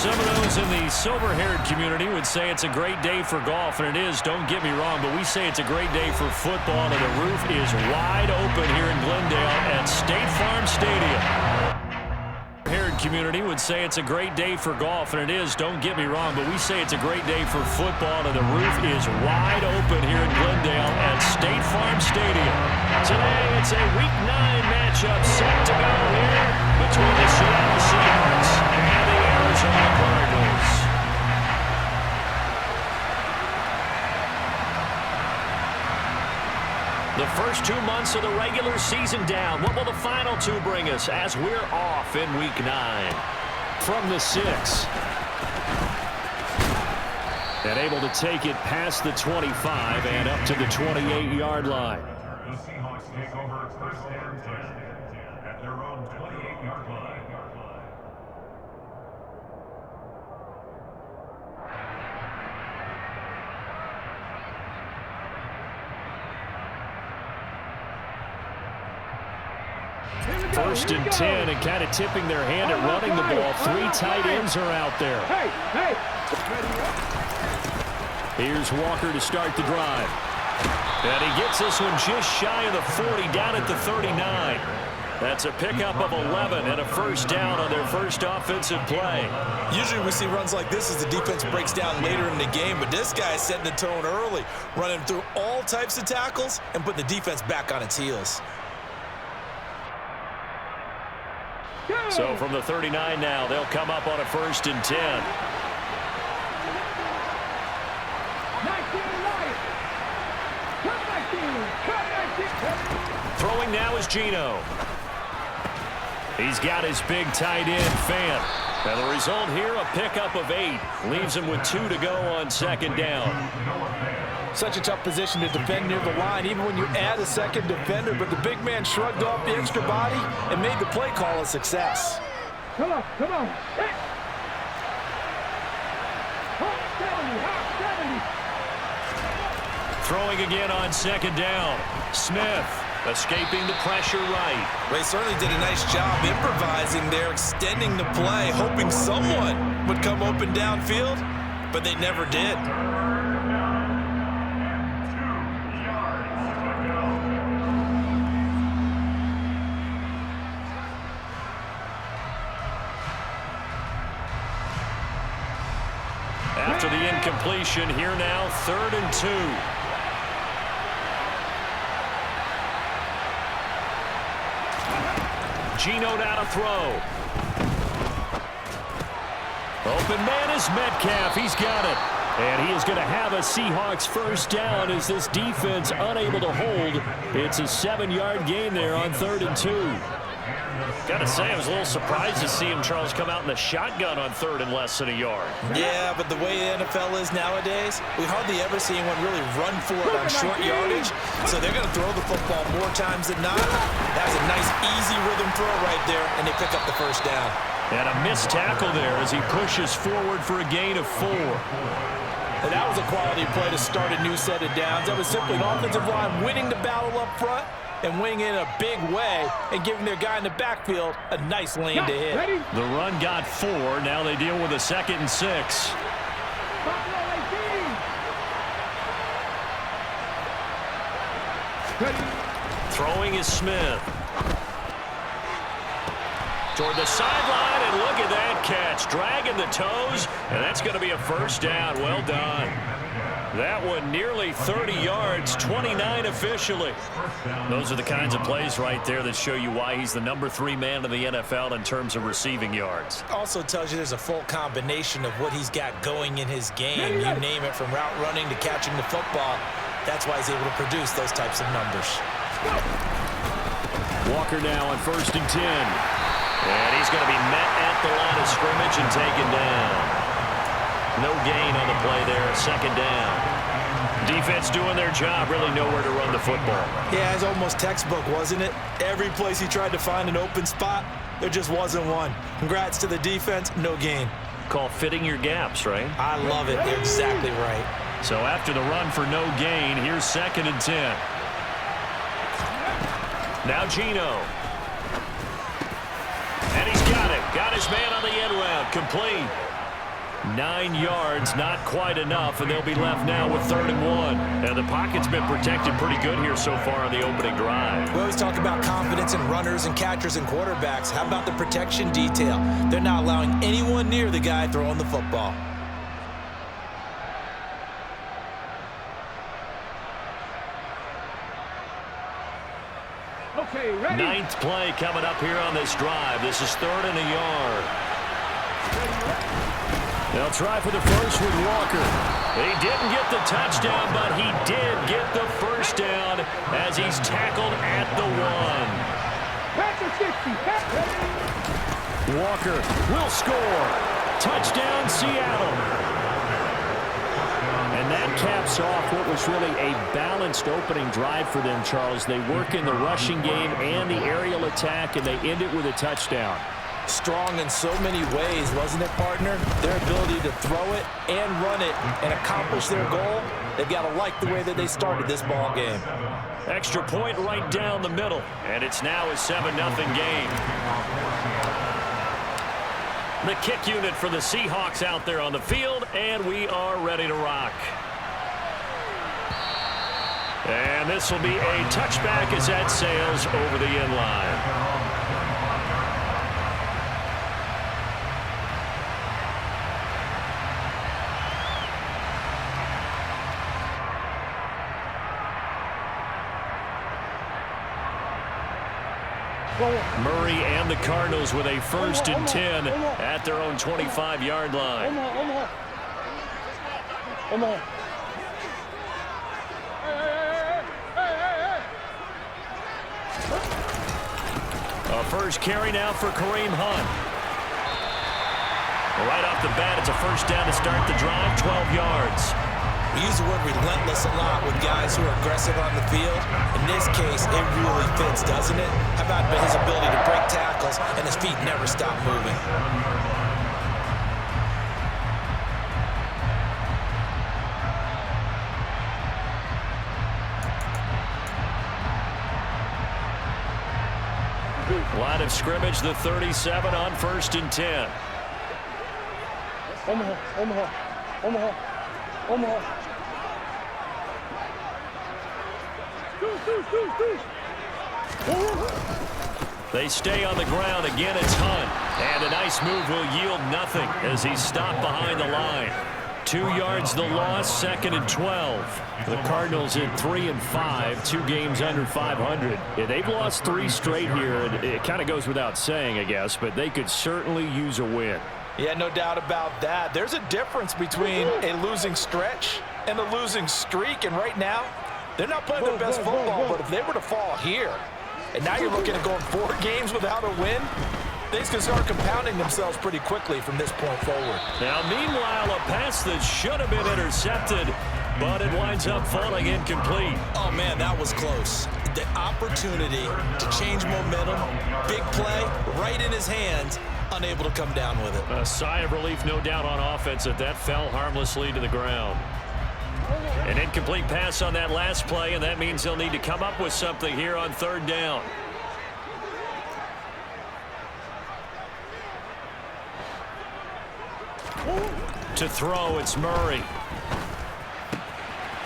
Some of those in the silver-haired community would say it's a great day for golf, and it is, don't get me wrong, but we say it's a great day for football, and the roof is wide open here in Glendale at State Farm Stadium. Haired community would say it's a great day for golf, and it is, don't get me wrong, but we say it's a great day for football, and the roof is wide open here in Glendale at State Farm Stadium. Today, it's a Week 9 matchup set to go here between the Seattle Seahawks and the Arizona Cardinals. The first 2 months of the regular season down. What will the final two bring us as we're off in Week 9? From the 6. And able to take it past the 25 and up to the 28-yard line. The Seahawks take over first and 10 at their own 28-yard line. First and 10, and kind of tipping their hand at running the ball. 3 tight ends are out there. Here's Walker to start the drive. And he gets this one just shy of the 40, down at the 39. That's a pickup of 11 and a first down on their first offensive play. Usually we see runs like this as the defense breaks down later in the game, but this guy is setting the tone early, running through all types of tackles and putting the defense back on its heels. So from the 39 now, they'll come up on a first and 10. Throwing now is Geno. He's got his big tight end, Fant. And the result here, a pickup of 8. Leaves him with 2 to go on second down. Such a tough position to defend near the line, even when you add a second defender, but the big man shrugged off the extra body and made the play call a success. Come on. Hey. Throwing again on second down. Smith escaping the pressure right. They certainly did a nice job improvising there, extending the play, hoping someone would come open downfield, but they never did. After the incompletion, here now, 3rd and 2. Geno now to throw. Open man is Metcalf. He's got it. And he is going to have a Seahawks first down as this defense unable to hold. It's a 7-yard gain there on 3rd and 2. Got to say, I was a little surprised to see him, Charles, come out in the shotgun on 3rd and less than a yard. Yeah, but the way the NFL is nowadays, we hardly ever see anyone really run for it on short yardage. So they're going to throw the football more times than not. That's a nice, easy rhythm throw right there, and they pick up the first down. And a missed tackle there as he pushes forward for a gain of 4. And that was a quality play to start a new set of downs. That was simply an offensive line winning the battle up front and winning in a big way and giving their guy in the backfield a nice lane to hit. The run got 4. Now they deal with a 2nd and 6. Throwing is Smith. Toward the sideline, and look at that catch. Dragging the toes, and that's going to be a first down. Well done. That one nearly 30 yards, 29 officially. Those are the kinds of plays right there that show you why he's the number 3 man in the NFL in terms of receiving yards. Also tells you there's a full combination of what he's got going in his game. You name it, from route running to catching the football. That's why he's able to produce those types of numbers. Walker now on 1st and 10. And he's going to be met at the line of scrimmage and taken down. No gain on the play there, 2nd down. Defense doing their job, really nowhere to run the football. Yeah, it's almost textbook, wasn't it? Every place he tried to find an open spot, there just wasn't one. Congrats to the defense, no gain. Call fitting your gaps, right? I love it. You're exactly right. So after the run for no gain, here's 2nd and 10. Now Geno. And he's got it. Got his man on the end route. Complete. 9 yards, not quite enough, and they'll be left now with 3rd and 1. And the pocket's been protected pretty good here so far on the opening drive. We always talk about confidence in runners and catchers and quarterbacks. How about the protection detail? They're not allowing anyone near the guy throwing the football. Okay, ready? 9th play coming up here on this drive. This is 3rd and a yard. They'll try for the first with Walker. He didn't get the touchdown, but he did get the first down as he's tackled at the 1. Back to 60. Walker will score. Touchdown, Seattle. And that caps off what was really a balanced opening drive for them, Charles. They work in the rushing game and the aerial attack, and they end it with a touchdown. Strong in so many ways, wasn't it, partner? Their ability to throw it and run it and accomplish their goal, they've got to like the way that they started this ball game. Extra point right down the middle, and it's now a 7-0 game. The kick unit for the Seahawks out there on the field, and we are ready to rock. And this will be a touchback as that sails over the end line. Murray and the Cardinals with a 1st and 10 at their own 25-yard line. A first carry now for Kareem Hunt. Right off the bat, it's a first down to start the drive, 12 yards. We use the word relentless a lot with guys who are aggressive on the field. In this case, it really fits, doesn't it? How about his ability to break tackles and his feet never stop moving? Line of scrimmage, the 37 on 1st and 10. Omaha. They stay on the ground. Again, it's Hunt. And a nice move will yield nothing as he's stopped behind the line. 2 yards the loss, 2nd and 12. The Cardinals in 3 and 5, 2 games under 500. Yeah, they've lost 3 straight here. It kind of goes without saying, I guess, but they could certainly use a win. Yeah, no doubt about that. There's a difference between a losing stretch and a losing streak, and right now, they're not playing their best football, but if they were to fall here, and now you're looking at going 4 games without a win, things can start compounding themselves pretty quickly from this point forward. Now, meanwhile, a pass that should have been intercepted, but it winds up falling incomplete. Oh, man, that was close. The opportunity to change momentum, big play, right in his hands, unable to come down with it. A sigh of relief, no doubt, on offense that fell harmlessly to the ground. An incomplete pass on that last play, and that means they'll need to come up with something here on 3rd down. To throw, it's Murray.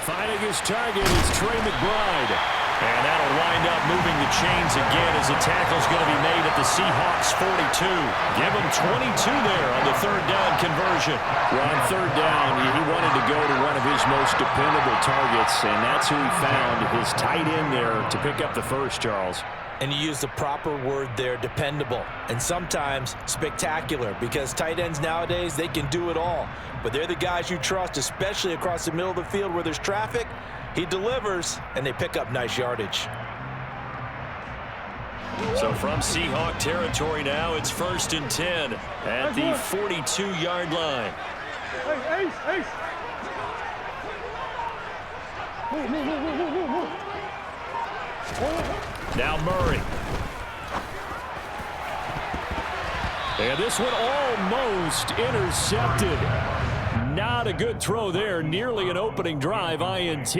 Finding his target is Trey McBride. And that'll wind up moving the chains again as the tackle's going to be made at the Seahawks 42. Give him 22 there on the 3rd down conversion. Well, on 3rd down, he wanted to go to one of his most dependable targets, and that's who he found, his tight end there, to pick up the first, Charles. And you use the proper word there, dependable, and sometimes spectacular, because tight ends nowadays, they can do it all. But they're the guys you trust, especially across the middle of the field where there's traffic. He delivers, and they pick up nice yardage. So from Seahawk territory now, it's 1st and 10 at the 42-yard line. Ace. Move. Now Murray. And this one almost intercepted. Not a good throw there. Nearly an opening drive INT.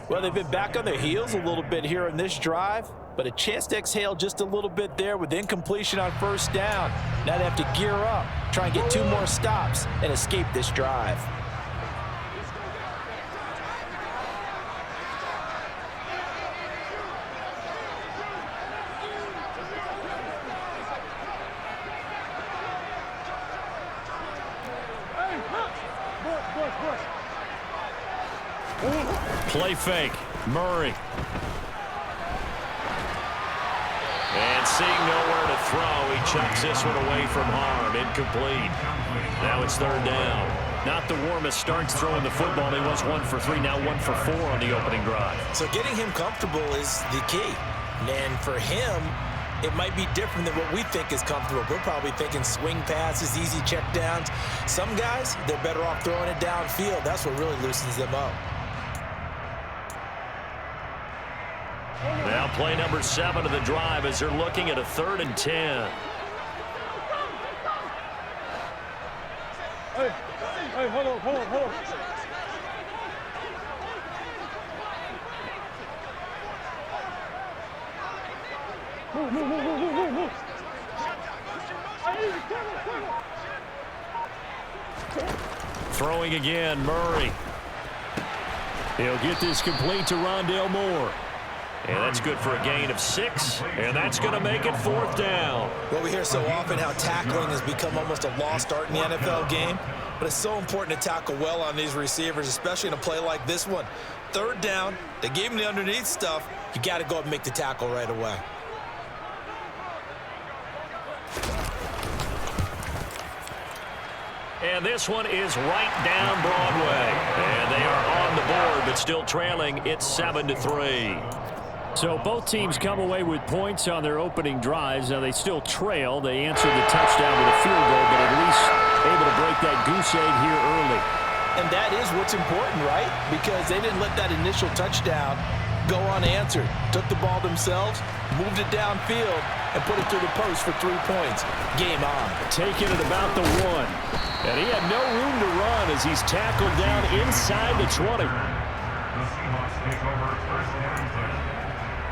Well, they've been back on their heels a little bit here in this drive. but a chance to exhale just a little bit there with incompletion on first down. Now they have to gear up, try and get 2 more stops, and escape this drive. Play fake. Murray. And seeing nowhere to throw, he chucks this one away from harm. Incomplete. Now it's 3rd down. Not the warmest starts throwing the football. He was 1 for 3, now 1 for 4 on the opening drive. So getting him comfortable is the key. And for him, it might be different than what we think is comfortable. We're probably thinking swing passes, easy checkdowns. Some guys, they're better off throwing it downfield. That's what really loosens them up. Now play number 7 of the drive as they're looking at a 3rd and 10. Hey, hold on. Move. Throwing again, Murray. He'll get this complete to Rondale Moore. And that's good for a gain of 6, and that's going to make it 4th down. Well, we hear so often how tackling has become almost a lost art in the NFL game, but it's so important to tackle well on these receivers, especially in a play like this one. 3rd down, they gave him the underneath stuff. You got to go up and make the tackle right away. And this one is right down Broadway. And they are on the board, but still trailing. It's 7-3. So both teams come away with points on their opening drives. Now they still trail. They answered the touchdown with a field goal, but at least able to break that goose egg here early. And that is what's important, right? Because they didn't let that initial touchdown go unanswered. Took the ball themselves, moved it downfield, and put it through the post for 3 points. Game on. Taking it about the 1. And he had no room to run as he's tackled down inside the 20. The Seahawks take over 1st and 10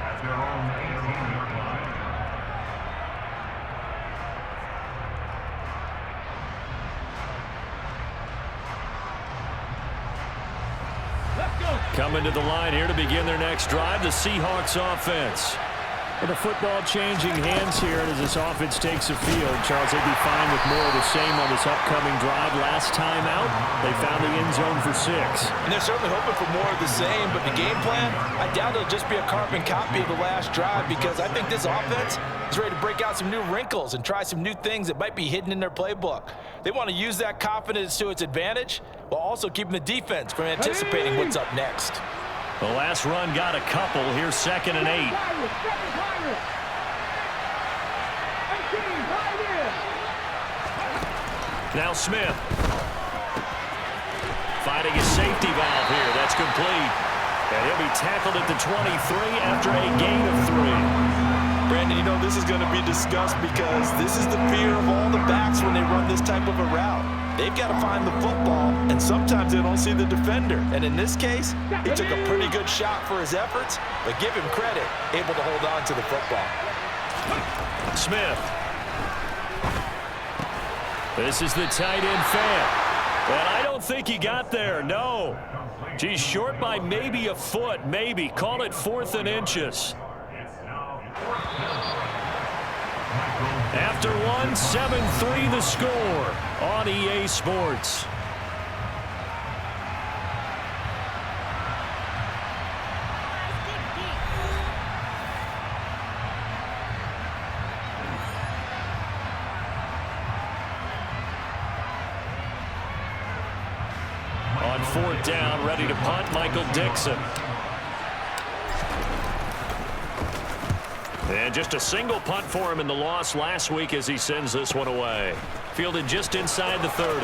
at their own 18-yard line. Coming to the line here to begin their next drive, the Seahawks offense. With the football changing hands here as this offense takes the field. Charles, they'd be fine with more of the same on this upcoming drive. Last time out, they found the end zone for 6. And they're certainly hoping for more of the same, but the game plan, I doubt it'll just be a carbon copy of the last drive, because I think this offense is ready to break out some new wrinkles and try some new things that might be hidden in their playbook. They want to use that confidence to its advantage while also keeping the defense from anticipating what's up next. The last run got a couple. Here's 2nd and 8. Now Smith. Finding his safety valve here. That's complete. And he'll be tackled at the 23 after a gain of 3. Brandon, you know this is going to be discussed because this is the fear of all the backs when they run this type of a route. They've got to find the football, and sometimes they don't see the defender. And in this case, he took a pretty good shot for his efforts, but give him credit, able to hold on to the football. Smith. This is the tight end fan. And I don't think he got there, no. He's short by maybe a foot, maybe. Call it 4th and inches. After 1, 7-3 the score on EA Sports. On 4th down, ready to punt, Michael Dixon. And just a single punt for him in the loss last week as he sends this one away. Fielded just inside the 30. 40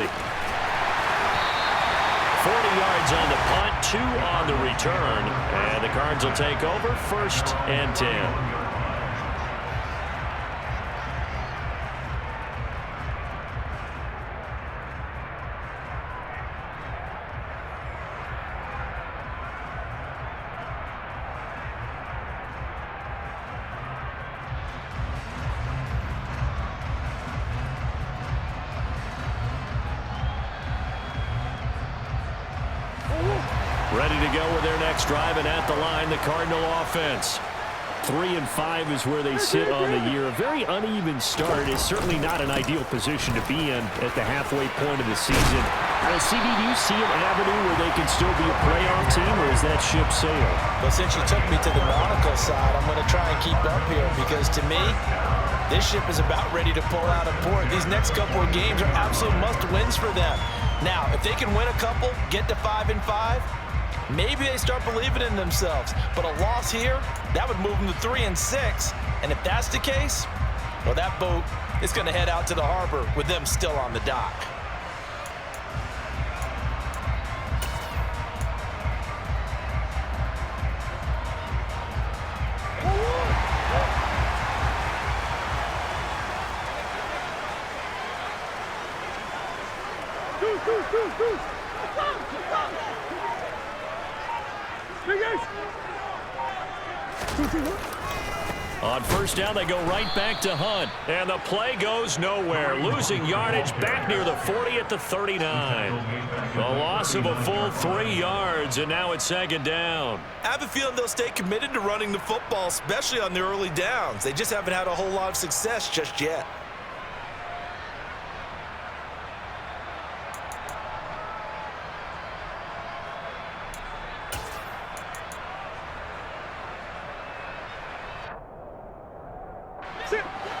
yards on the punt, 2 on the return. And the Cards will take over 1st and 10. ready to go with their next drive, and at the line, the Cardinal offense. 3-5 is where they sit on the year. A very uneven start is certainly not an ideal position to be in at the halfway point of the season. CD, do you see an avenue where they can still be a playoff team, or is that ship sailed? Well, since you took me to the nautical side, I'm going to try and keep up here because to me, this ship is about ready to pull out of port. These next couple of games are absolute must-wins for them. Now, if they can win a couple, get to 5-5, maybe they start believing in themselves. But a loss here, that would move them to 3-6. And if that's the case, well, that boat is going to head out to the harbor with them still on the dock. On first down, they go right back to Hunt. And the play goes nowhere. Losing yardage back near the 40 at the 39. A loss of a full 3 yards, and now it's 2nd down. I have a feeling they'll stay committed to running the football, especially on the early downs. They just haven't had a whole lot of success just yet.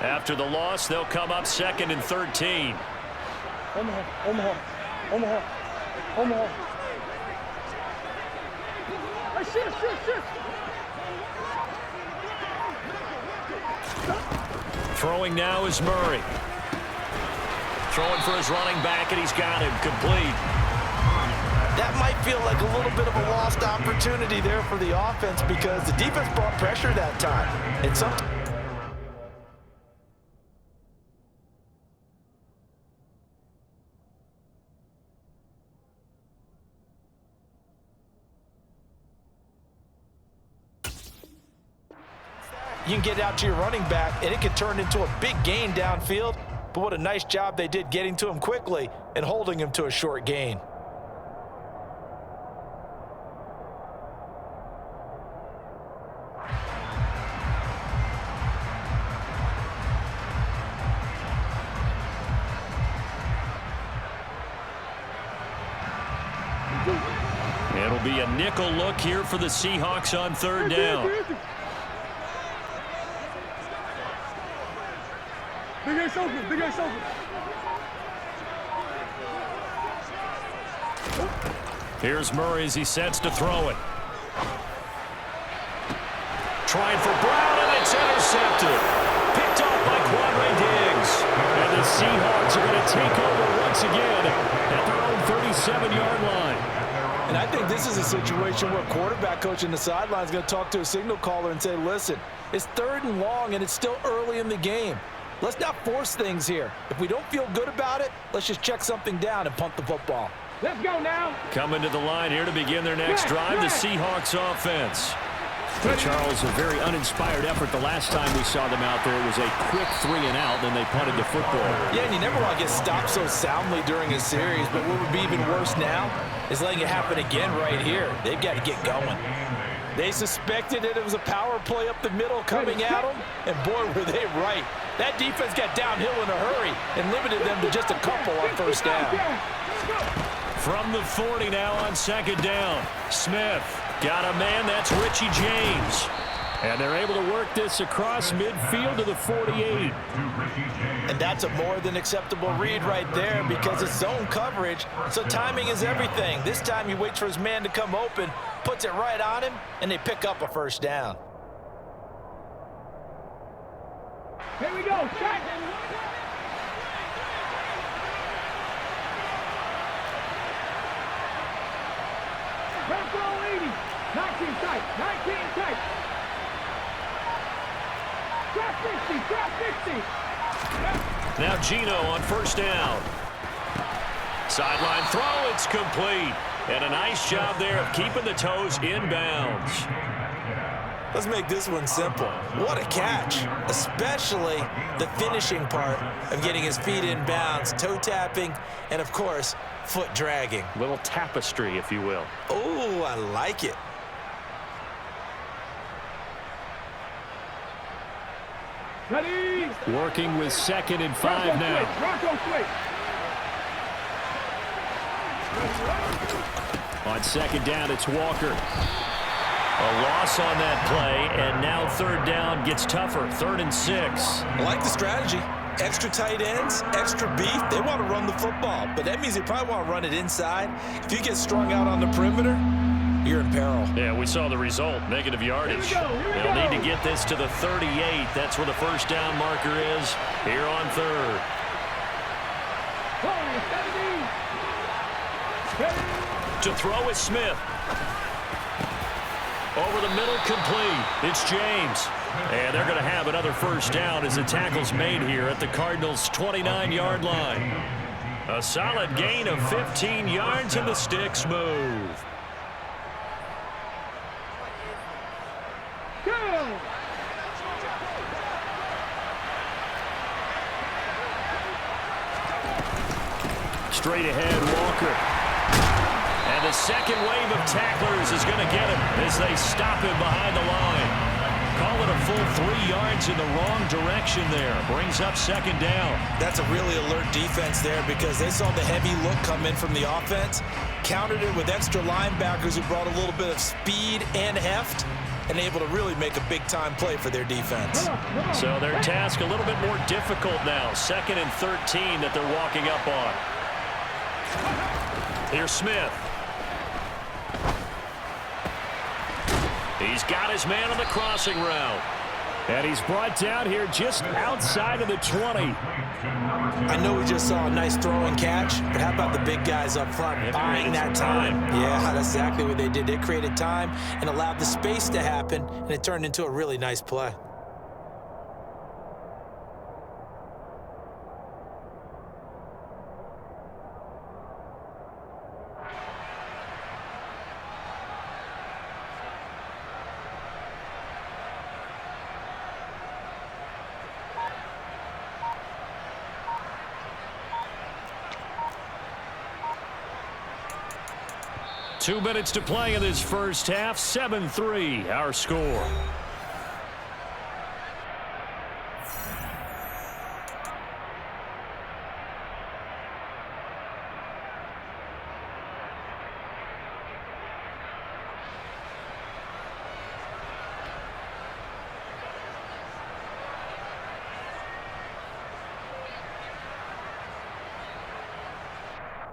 After the loss, they'll come up 2nd and 13. Omaha. Hey, shift. Throwing now is Murray. Throwing for his running back, and he's got him complete. That might feel like a little bit of a lost opportunity there for the offense because the defense brought pressure that time. And sometimes you can get it out to your running back, and it can turn into a big gain downfield. But what a nice job they did getting to him quickly and holding him to a short gain. It'll be a nickel look here for the Seahawks on 3rd down. Big ass open. Here's Murray as he sets to throw it. Trying for Brown, and it's intercepted. Picked off by Quadre Diggs. And the Seahawks are going to take over once again at their own 37-yard line. And I think this is a situation where quarterback coach in the sideline is going to talk to a signal caller and say, listen, it's 3rd and long, and it's still early in the game. Let's not force things here. If we don't feel good about it, let's just check something down and punt the football. Let's go now. Coming to the line here to begin their next drive, the Seahawks offense. Charles, a very uninspired effort the last time we saw them out there. It was a quick 3-and-out, then they punted the football. Yeah, and you never want to get stopped so soundly during a series, but what would be even worse now is letting it happen again right here. They've got to get going. They suspected that it was a power play up the middle coming at them, and boy, were they right. That defense got downhill in a hurry and limited them to just a couple on first down. From the 40 now on 2nd down. Smith got a man, that's Richie James. And they're able to work this across midfield to the 48. And that's a more than acceptable read right there because it's zone coverage, so timing is everything. This time he waits for his man to come open, puts it right on him, and they pick up a first down. Here we go. Check. Red ball 80. 19 tight. 19 tight. Trap 50. Now Gino on first down. Sideline throw, it's complete. And a nice job there of keeping the toes inbounds. Let's make this one simple. What a catch, especially the finishing part of getting his feet in bounds, toe tapping, and of course, foot dragging. Little tapestry, if you will. Oh, I like it. Ready? Working with 2nd and 5 now. Bronco switch. On 2nd down, it's Walker. A loss on that play, and now 3rd down gets tougher. 3rd and 6. I like the strategy. Extra tight ends, extra beef. They want to run the football, but that means they probably want to run it inside. If you get strung out on the perimeter, you're in peril. Yeah, we saw the result, negative yardage. They'll need to get this to the 38. That's where the 1st down marker is here on 3rd. To throw is Smith. Over the middle, complete. It's James. And they're going to have another 1st down as the tackle's made here at the Cardinals' 29-yard line. A solid gain of 15 yards, and the sticks move. Straight ahead, Walker. And the second wave of tacklers is going to get him as they stop him behind the line. Call it a full 3 yards in the wrong direction there. Brings up 2nd down. That's a really alert defense there because they saw the heavy look come in from the offense, countered it with extra linebackers who brought a little bit of speed and heft, and able to really make a big-time play for their defense. So their task a little bit more difficult now. 2nd and 13 that they're walking up on. Here's Smith. He's got his man on the crossing route. And he's brought down here just outside of the 20. I know we just saw a nice throw and catch, but how about the big guys up front buying that time? Yeah, that's exactly what they did. They created time and allowed the space to happen, and it turned into a really nice play. Two minutes to play in this first half. 7-3, our score.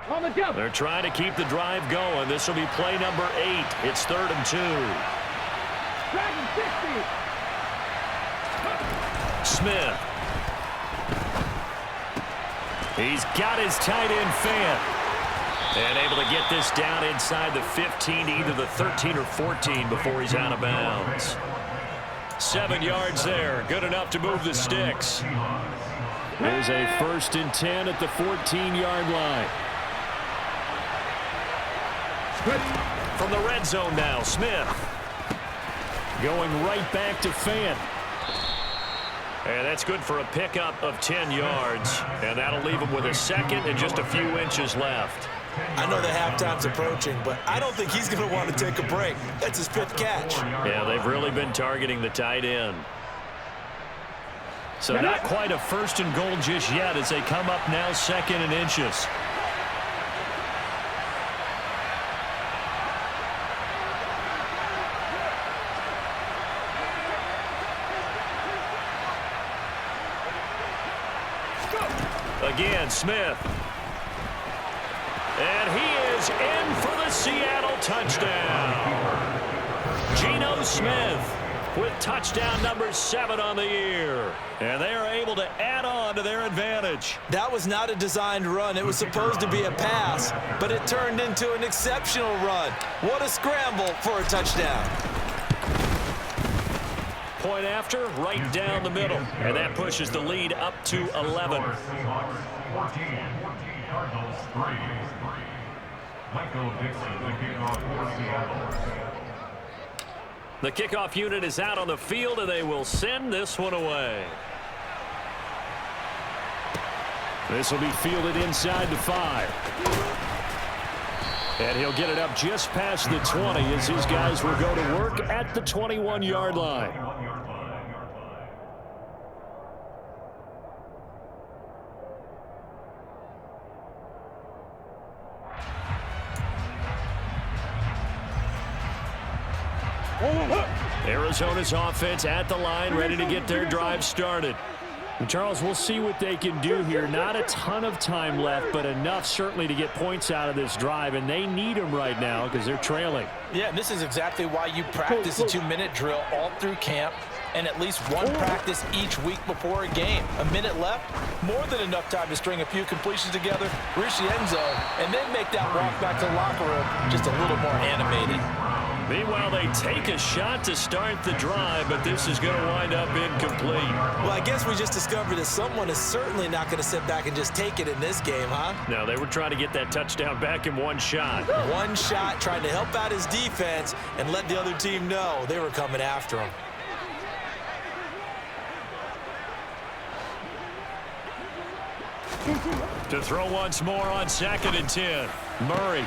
On the jump. They're trying to keep the drive going. This will be play number 8. It's 3rd and 2. Dragon 60. Smith. He's got his tight end fan. And able to get this down inside the 15, either the 13 or 14 before he's out of bounds. 7 yards there. Good enough to move the sticks. There's a 1st and 10 at the 14-yard line. From the red zone now, Smith. Going right back to Fan. And that's good for a pickup of 10 yards. And that'll leave him with a 2nd and just a few inches left. I know the halftime's approaching, but I don't think he's going to want to take a break. That's his 5th catch. Yeah, they've really been targeting the tight end. So not quite a 1st and goal just yet as they come up now 2nd and inches. Again, Smith. And he is in for the Seattle touchdown. Geno Smith with touchdown number 7 on the year. And they are able to add on to their advantage. That was not a designed run. It was supposed to be a pass, but it turned into an exceptional run. What a scramble for a touchdown. Point after, right down the middle. And that pushes the lead up to 11. 14, Cardinals 3. Michael Dixon, the kickoff for Seattle. The kickoff unit is out on the field, and they will send this one away. This will be fielded inside the 5. And he'll get it up just past the 20 as his guys will go to work at the 21-yard line. Arizona's offense at the line, ready to get their drive started. And Charles, we'll see what they can do here. Not a ton of time left, but enough certainly to get points out of this drive, and they need them right now because they're trailing. Yeah, and this is exactly why you practice a 2-minute drill all through camp and at least one practice each week before a game. A minute left, more than enough time to string a few completions together, reach the end zone, and then make that walk back to the locker room just a little more animated. Meanwhile, they take a shot to start the drive, but this is going to wind up incomplete. Well, I guess we just discovered that someone is certainly not going to sit back and just take it in this game, huh? No, they were trying to get that touchdown back in one shot. One shot, trying to help out his defense and let the other team know they were coming after him. To throw once more on 2nd and 10. Murray.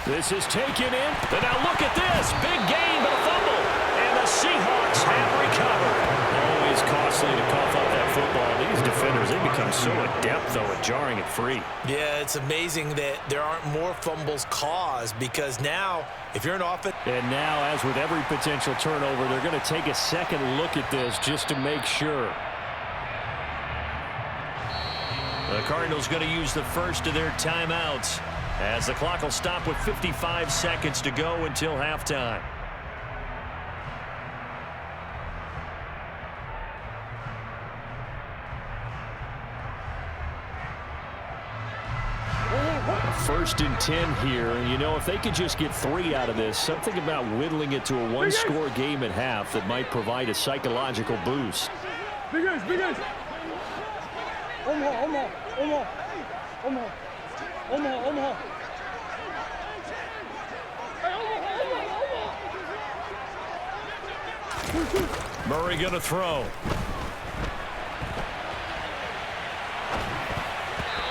This is taken in. And now look at this. Big gain, but a fumble. And the Seahawks have recovered. Always costly to cough up that football. These defenders, they become so adept, though, at jarring it free. Yeah, it's amazing that there aren't more fumbles caused because now, if you're an offense... And now, as with every potential turnover, they're going to take a second look at this just to make sure. The Cardinals going to use the first of their timeouts as the clock will stop with 55 seconds to go until halftime. First and 10 here, and you know, if they could just get 3 out of this, something about whittling it to a one-score game at half that might provide a psychological boost. Big guys. Omaha. Murray going to throw.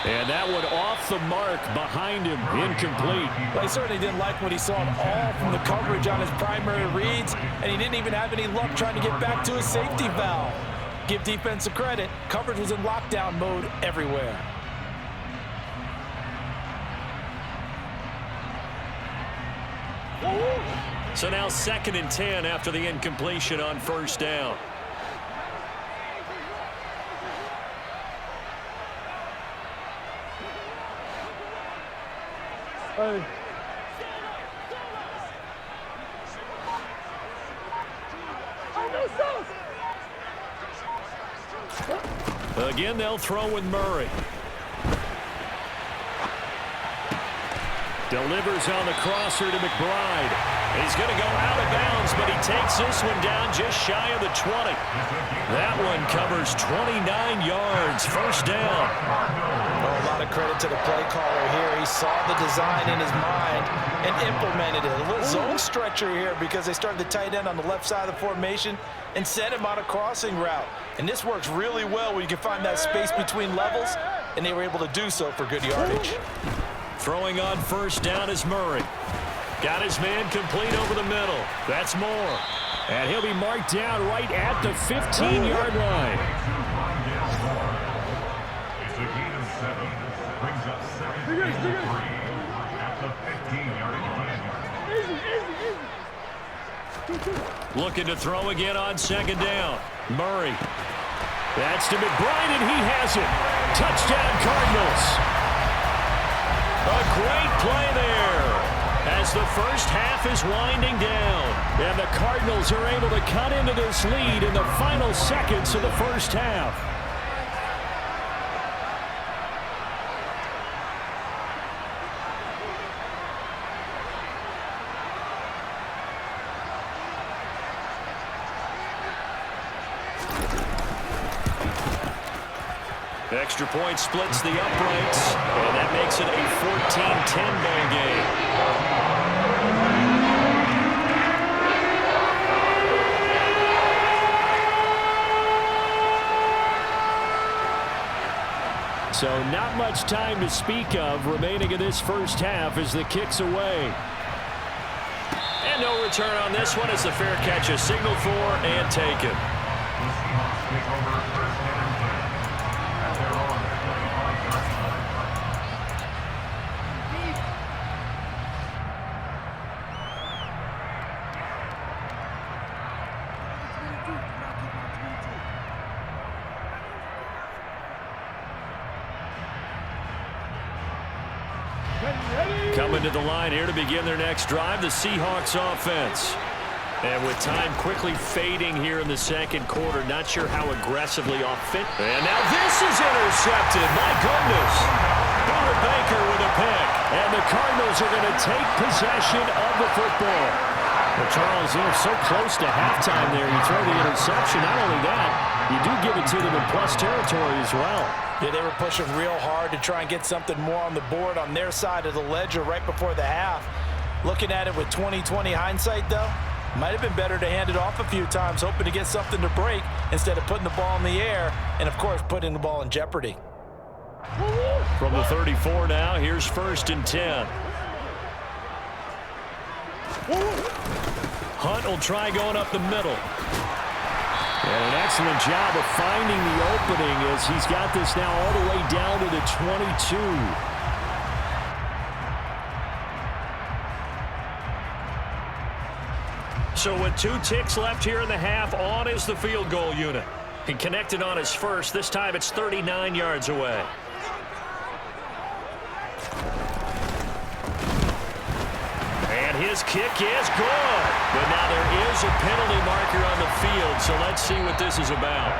And that one off the mark behind him, incomplete. Well, he certainly didn't like what he saw at all from the coverage on his primary reads, and he didn't even have any luck trying to get back to his safety valve. Give defense a credit. Coverage was in lockdown mode everywhere. So now 2nd and 10 after the incompletion on first down. Hey. Again, they'll throw with Murray. Delivers on the crosser to McBride. He's going to go out of bounds, but he takes this one down just shy of the 20. That one covers 29 yards. First down. Well, a lot of credit to the play caller here. He saw the design in his mind and implemented it. A little zone stretcher here because they started the tight end on the left side of the formation and sent him on a crossing route. And this works really well when you can find that space between levels, and they were able to do so for good yardage. Throwing on first down is Murray. Got his man complete over the middle. That's Moore. And he'll be marked down right at the 15-yard line. It's a gain of 7. Brings up 2nd and 3 at the 15-yard line. Looking to throw again on 2nd down. Murray. That's to McBride, and he has it. Touchdown, Cardinals. A great play there as the first half is winding down. And the Cardinals are able to cut into this lead in the final seconds of the first half. Extra point splits the uprights, and that makes it a 14-10 ball game. So not much time to speak of remaining in this first half as the kick's away. And no return on this one as the fair catch is signaled for and taken. The Seahawks take over first and 10 at their own 25-yard line. Coming to the line here to begin their next drive, the Seahawks offense. And with time quickly fading here in the second quarter, not sure how aggressively offensive. And now this is intercepted. My goodness. Buda Baker with a pick. And the Cardinals are going to take possession of the football. Well, Charles, they're so close to halftime there. You throw the interception. Not only that, you do give it to them in plus territory as well. Yeah, they were pushing real hard to try and get something more on the board on their side of the ledger right before the half. Looking at it with 20/20 hindsight, though, might have been better to hand it off a few times, hoping to get something to break instead of putting the ball in the air and, of course, putting the ball in jeopardy. From the 34 now, here's 1st and 10. Hunt will try going up the middle. And an excellent job of finding the opening as he's got this now all the way down to the 22. So with 2 ticks left here in the half, on is the field goal unit. He connected on his first. This time it's 39 yards away. And his kick is good. But now there is a penalty marker on the field, so let's see what this is about.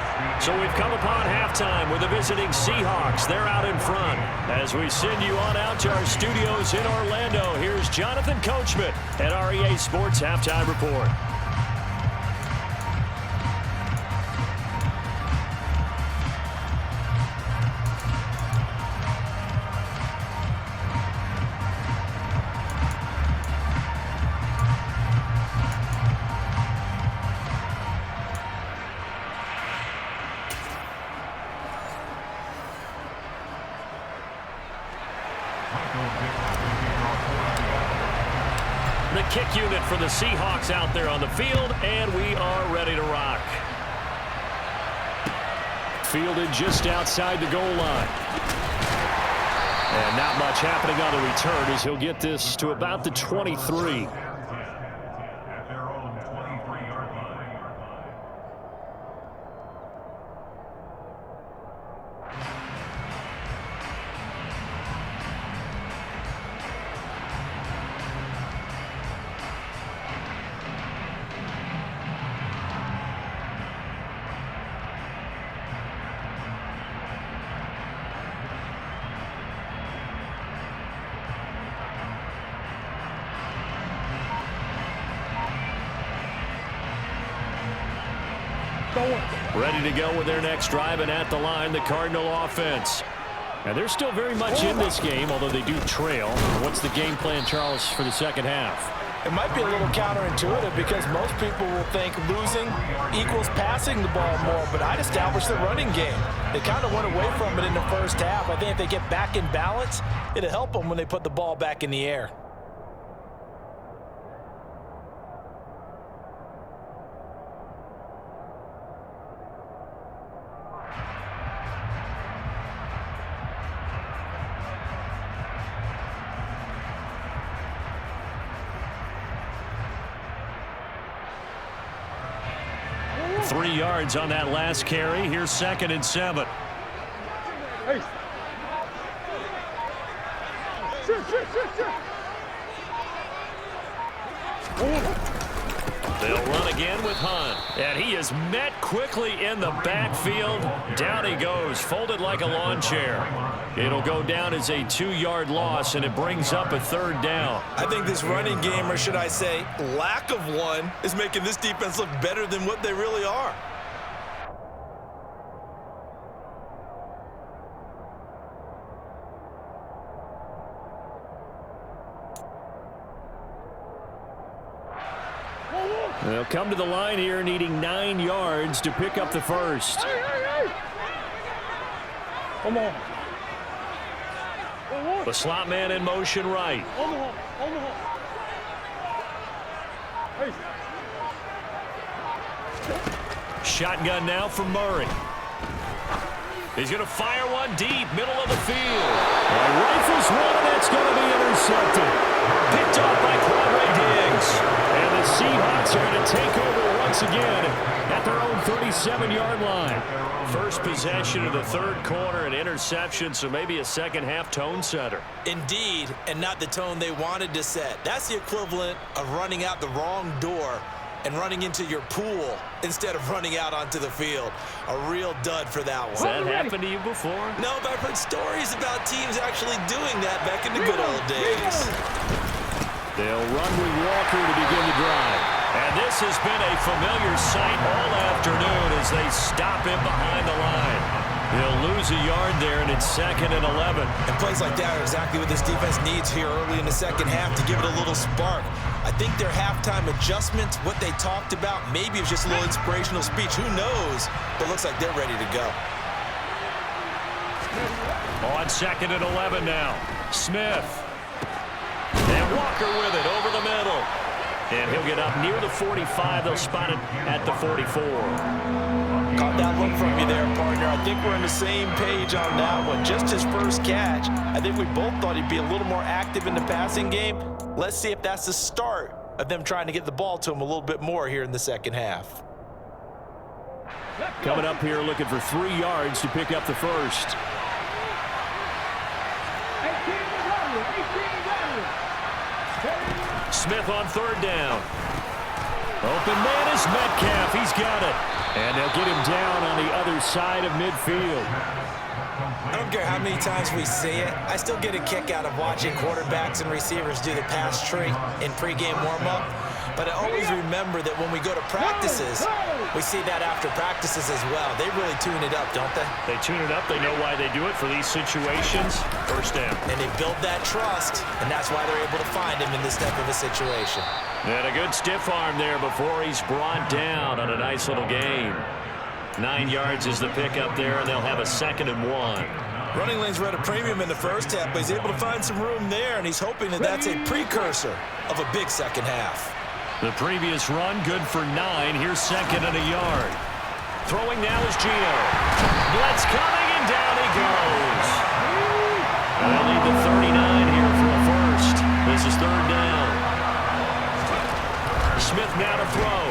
So we've come upon halftime with the visiting Seahawks. They're out in front. As we send you on out to our studios in Orlando, here's Jonathan Coachman at REA Sports Halftime Report. The kick unit for the Seahawks out there on the field, and we are ready to rock. Fielded just outside the goal line. And not much happening on the return as he'll get this to about the 23. At their own 23-yard line. going. Ready to go with their next drive, and at the line, the Cardinal offense. And they're still very much in this game, although they do trail. What's the game plan, Charles, for the second half? It might be a little counterintuitive because most people will think losing equals passing the ball more, but I'd establish the running game. They kind of went away from it in the first half. I think if they get back in balance, it'll help them when they put the ball back in the air. Three yards on that last carry. Here's 2nd and 7. Hey. They'll run again with Hunt. And he is met quickly in the backfield. Down he goes, folded like a lawn chair. It'll go down as a 2-yard loss, and it brings up a 3rd down. I think this running game, or should I say lack of one, is making this defense look better than what they really are. They'll come to the line here needing 9 yards to pick up the first. Hey. Come on. The slot man in motion right. Shotgun now for Murray. He's going to fire one deep, middle of the field. Rifles one, and that's going to be intercepted. Picked off by Quadre Diggs. And the Seahawks are going to take over once again at their own 37-yard line. First possession of the third quarter, an interception, so maybe a second-half tone setter. Indeed, and not the tone they wanted to set. That's the equivalent of running out the wrong door and running into your pool instead of running out onto the field. A real dud for that one. Has that happened to you before? No, but I've heard stories about teams actually doing that back in the good old days. They'll run with Walker to begin the drive. And this has been a familiar sight all afternoon as they stop him behind the line. They'll lose a yard there, and it's 2nd and 11. And plays like that are exactly what this defense needs here early in the second half to give it a little spark. I think their halftime adjustments, what they talked about, maybe it was just a little inspirational speech. Who knows? But it looks like they're ready to go. On 2nd and 11 now. Smith. And Walker with it over the middle. And he'll get up near the 45. They'll spot it at the 44. Caught that look from you there, partner. I think we're on the same page on that one. Just his first catch. I think we both thought he'd be a little more active in the passing game. Let's see if that's the start of them trying to get the ball to him a little bit more here in the second half. Coming up here looking for 3 yards to pick up the first. 18 Smith on 3rd down. Open man is Metcalf. He's got it. And they'll get him down on the other side of midfield. I don't care how many times we see it. I still get a kick out of watching quarterbacks and receivers do the pass tree in pregame warm-up. But I always remember that when we go to practices, we see that after practices as well. They really tune it up, don't they? They tune it up. They know why they do it for these situations. First down. And they build that trust, and that's why they're able to find him in this type of a situation. And a good stiff arm there before he's brought down on a nice little gain. 9 yards is the pickup there, and they'll have a 2nd and 1. Running lanes were at a premium in the first half, but he's able to find some room there, and he's hoping that that's a precursor of a big second half. The previous run, good for 9. Here's 2nd and a yard. Throwing now is Gino. Blitz coming, and down he goes. They'll need the 39 here for a first. This is 3rd down. Smith now to throw.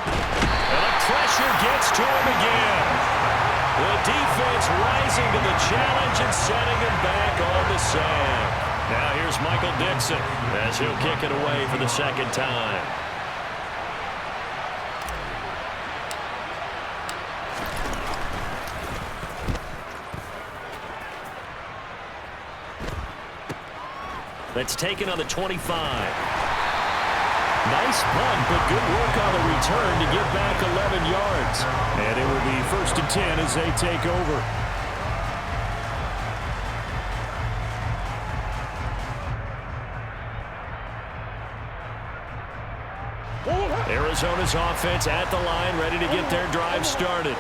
And the pressure gets to him again. The defense rising to the challenge and setting him back on the sand. Now here's Michael Dixon as he'll kick it away for the 2nd time. That's taken on the 25. Nice punt, but good work on the return to get back 11 yards. And it will be 1st and 10 as they take over. Arizona's offense at the line, ready to get their drive started.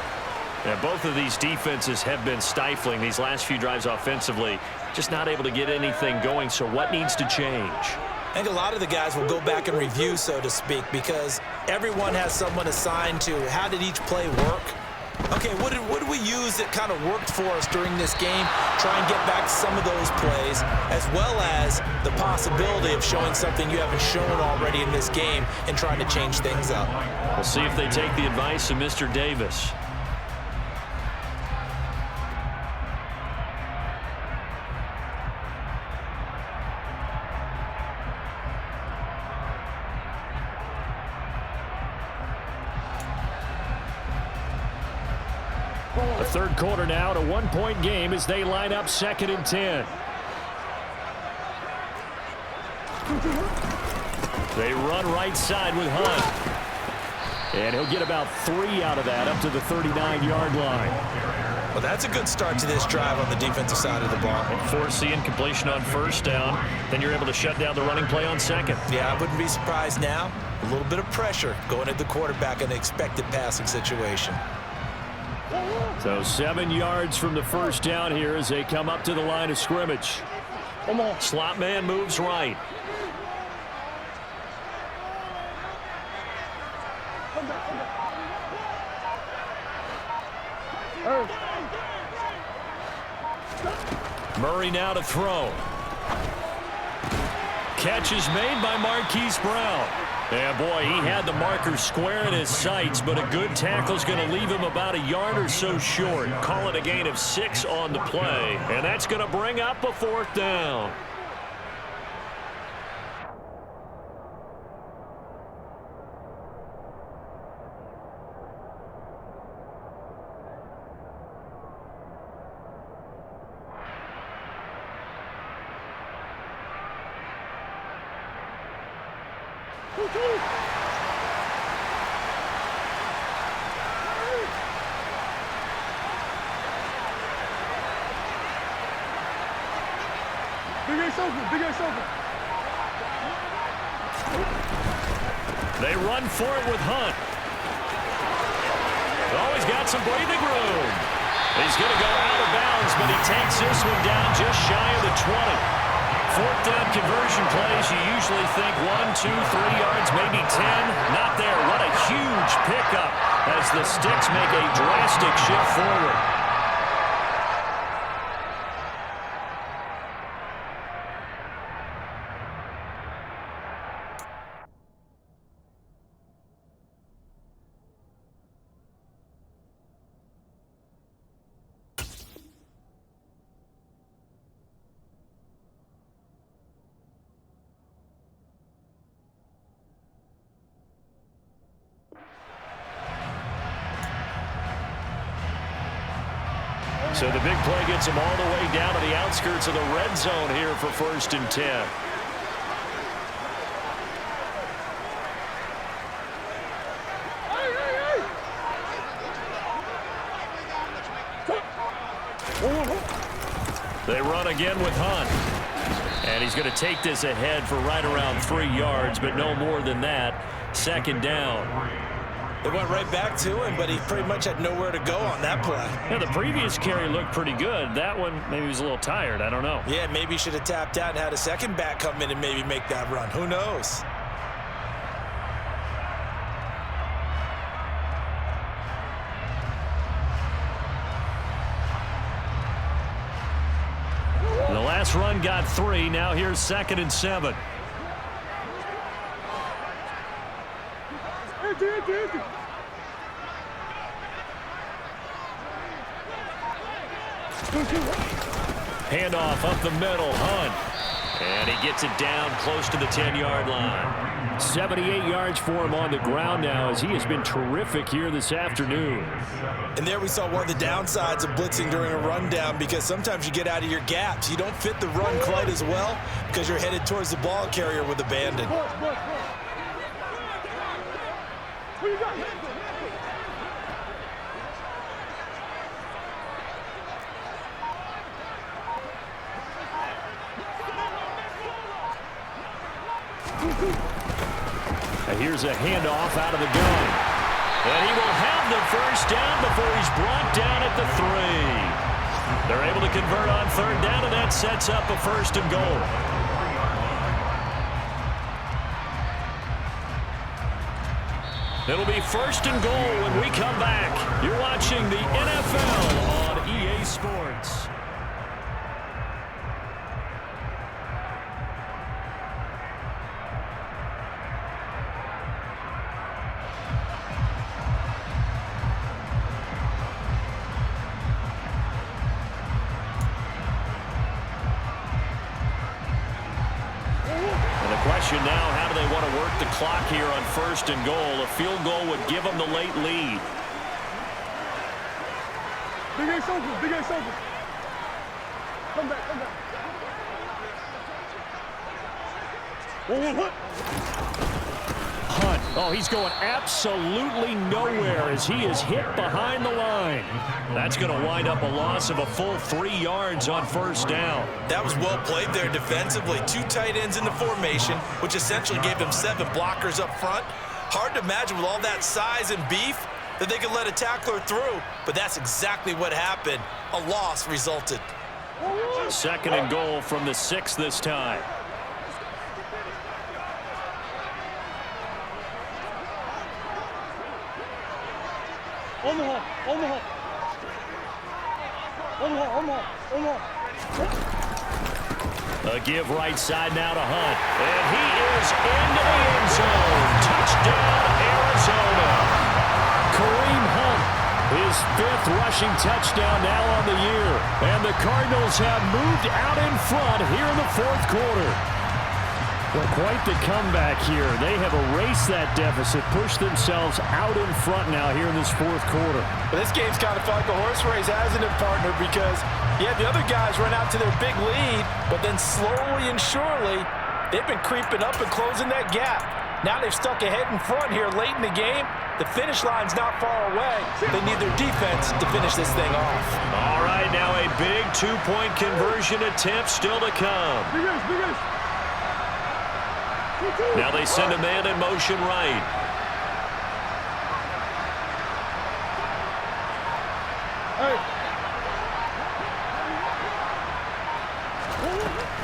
And both of these defenses have been stifling these last few drives offensively. Just not able to get anything going, so what needs to change? I think a lot of the guys will go back and review, so to speak, because everyone has someone assigned to how did each play work. Okay, what did we use that kind of worked for us during this game? Try and get back some of those plays, as well as the possibility of showing something you haven't shown already in this game and trying to change things up. We'll see if they take the advice of Mr. Davis. The 3rd quarter now, a 1-point game as they line up 2nd and 10. They run right side with Hunt. And he'll get about 3 out of that up to the 39-yard line. Well, that's a good start to this drive on the defensive side of the ball. Force the incompletion on 1st down. Then you're able to shut down the running play on 2nd. Yeah, I wouldn't be surprised now. A little bit of pressure going at the quarterback in an expected passing situation. So 7 yards from the first down here as they come up to the line of scrimmage. Slot man moves right. Murray now to throw. Catch is made by Marquise Brown. Yeah, boy, he had the marker square in his sights, but a good tackle is going to leave him about a yard or so short. Call it a gain of 6 on the play, and that's going to bring up a 4th down. They run for it with Hunt. Oh, he's got some breathing room. He's going to go out of bounds, but he takes this one down just shy of the 20. 4th down conversion plays, you usually think 1, 2, 3 yards, maybe 10. Not there. What a huge pickup as the Sticks make a drastic shift forward. So the big play gets him all the way down to the outskirts of the red zone here for 1st and 10. They run again with Hunt. And he's going to take this ahead for right around 3 yards, but no more than that. 2nd down. They went right back to him, but he pretty much had nowhere to go on that play. Yeah, the previous carry looked pretty good. That one, maybe he was a little tired. I don't know. Yeah, maybe he should have tapped out and had a second back come in and maybe make that run. Who knows? The last run got 3. Now here's 2nd and 7. Handoff up the middle, Hunt. And he gets it down close to the 10-yard line. 78 yards for him on the ground now as he has been terrific here this afternoon. And there we saw one of the downsides of blitzing during a rundown, because sometimes you get out of your gaps. You don't fit the run quite as well because you're headed towards the ball carrier with abandon. And here's a handoff out of the gun. And he will have the first down before he's brought down at the 3. They're able to convert on 3rd down, and that sets up a 1st and goal. It'll be 1st and goal when we come back. You're watching the NFL on EA Sports. Question now, how do they want to work the clock here on 1st and goal? A field goal would give them the late lead. Big ace over, big ace over. Come back, come back. What? Hunt, oh, he's going absolutely nowhere as he is hit behind the line. That's going to wind up a loss of a full 3 yards on 1st down. That was well played there defensively. 2 tight ends in the formation, which essentially gave them 7 blockers up front. Hard to imagine with all that size and beef, that they could let a tackler through, but that's exactly what happened. A loss resulted. 2nd and goal from the 6 this time. A give right side now to Hunt. And he is into the end zone. Touchdown, Arizona. Kareem Hunt, his 5th rushing touchdown now on the year. And the Cardinals have moved out in front here in the 4th quarter. Well, quite the comeback here. They have erased that deficit, pushed themselves out in front now here in this 4th quarter. But this game's kind of felt like a horse race, hasn't it, partner? Because, yeah, the other guys run out to their big lead, but then slowly and surely, they've been creeping up and closing that gap. Now they've stuck ahead in front here late in the game. The finish line's not far away. They need their defense to finish this thing off. All right, now a big 2-point conversion attempt still to come. Now they send a man in motion right.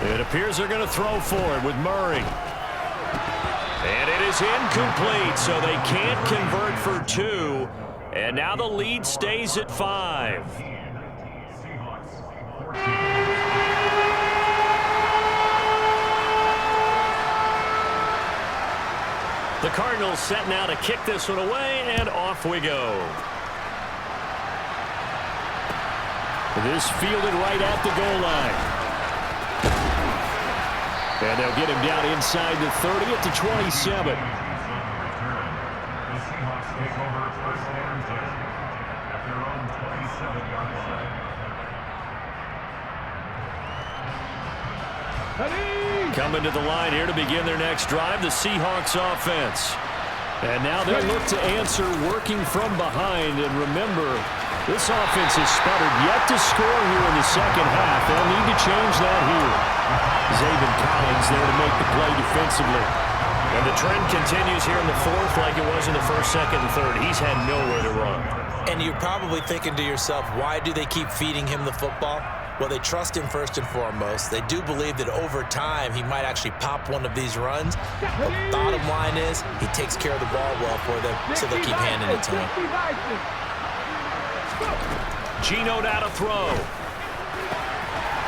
It appears they're going to throw for it with Murray. And it is incomplete, so they can't convert for 2. And now the lead stays at 5. The Cardinals set now to kick this one away, and off we go. This fielded right at the goal line. And they'll get him down inside the 30 at the 27. The Seahawks take over 1st and 10 at their own 27-yard line. Coming to the line here to begin their next drive, the Seahawks offense. And now they'll look to answer working from behind. And remember, this offense has sputtered yet to score here in the 2nd half. They'll need to change that here. Zaven Collins there to make the play defensively. And the trend continues here in the 4th like it was in the 1st, 2nd, and 3rd. He's had nowhere to run. And you're probably thinking to yourself, why do they keep feeding him the football? Well, they trust him first and foremost. They do believe that over time he might actually pop one of these runs. But bottom line is he takes care of the ball well for them, so they'll keep handing it to him. Geno now to throw.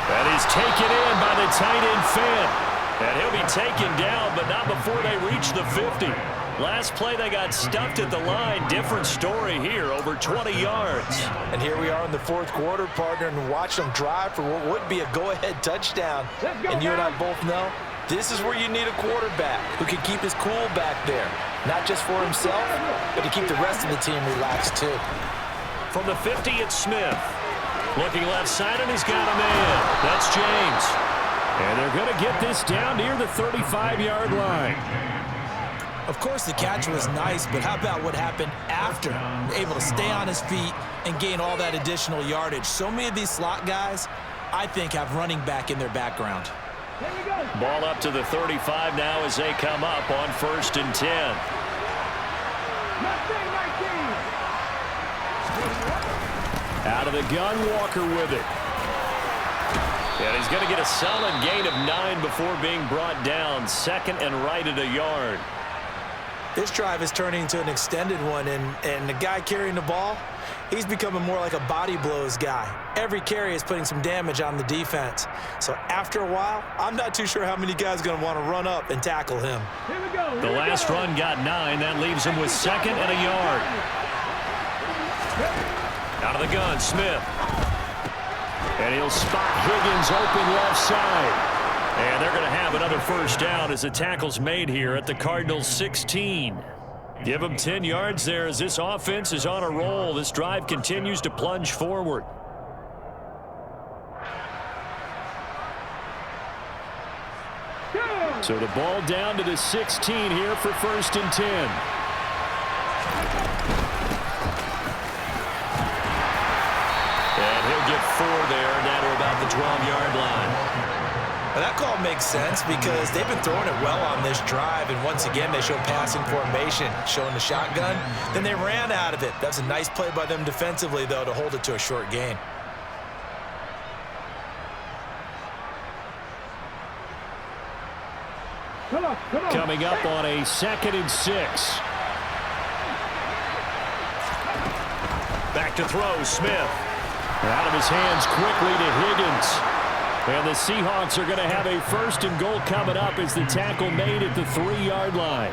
And he's taken in by the tight end Fant. And he'll be taken down, but not before they reach the 50. Last play, they got stuffed at the line. Different story here, over 20 yards. And here we are in the 4th quarter, partner, and watch them drive for what would be a go-ahead touchdown. And you and I both know this is where you need a quarterback who can keep his cool back there. Not just for himself, but to keep the rest of the team relaxed, too. From the 50, it's Smith. Looking left side, and he's got a man. That's James. And they're going to get this down near the 35-yard line. Of course, the catch was nice, but how about what happened after? Able to stay on his feet and gain all that additional yardage. So many of these slot guys, I think, have running back in their background. Ball up to the 35 now as they come up on 1st and 10. Out of the gun, Walker with it. And he's going to get a solid gain of 9 before being brought down. 2nd and right at a yard. This drive is turning into an extended one, and the guy carrying the ball, he's becoming more like a body blows guy. Every carry is putting some damage on the defense. So after a while, I'm not too sure how many guys are going to want to run up and tackle him. The last run got 9. That leaves him with 2nd and a yard. Out of the gun, Smith. And he'll spot Higgins open left side. And they're going to have another 1st down as the tackle's made here at the Cardinals 16. Give them 10 yards there as this offense is on a roll. This drive continues to plunge forward. So the ball down to the 16 here for 1st and 10. And he'll get 4 there, down to about the 12-yard line. Well, that call makes sense because they've been throwing it well on this drive, and once again they show passing formation, showing the shotgun. Then they ran out of it. That's a nice play by them defensively, though, to hold it to a short gain. Coming up on a 2nd and 6. Back to throw, Smith. Out of his hands quickly to Higgins. And the Seahawks are going to have a 1st and goal coming up as the tackle made at the 3-yard line.